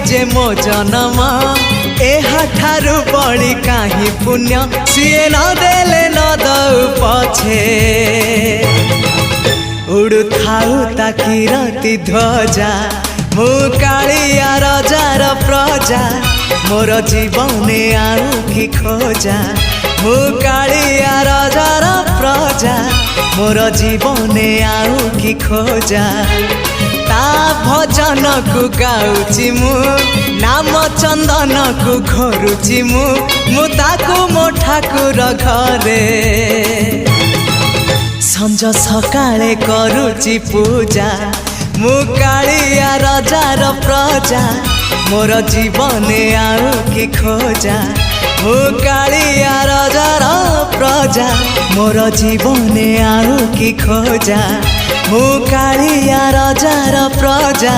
जे मो जन्म एहाठारु बड़ी काहि पुण्य सीए न देले न दउ पछे उड़ु थाउ ताकि रति ध्वजा मु कालिया रजार प्रजा मोर जीवने आउ कि खोजा मु कालिया रजार प्रजा मोर जीवने आउ कि खोजा ता भजन को गाउची मु नाम चंदन को घरुची मु ताकू मो ठाकुर घरे संज सकाळे करुची पूजा मु कालिया रजार प्रजा मोर जीवने आउ कि खोजा मु कालिया रजार प्रजा मोर जीवने आउ कि खोजा मु कालिया रजार प्रजा।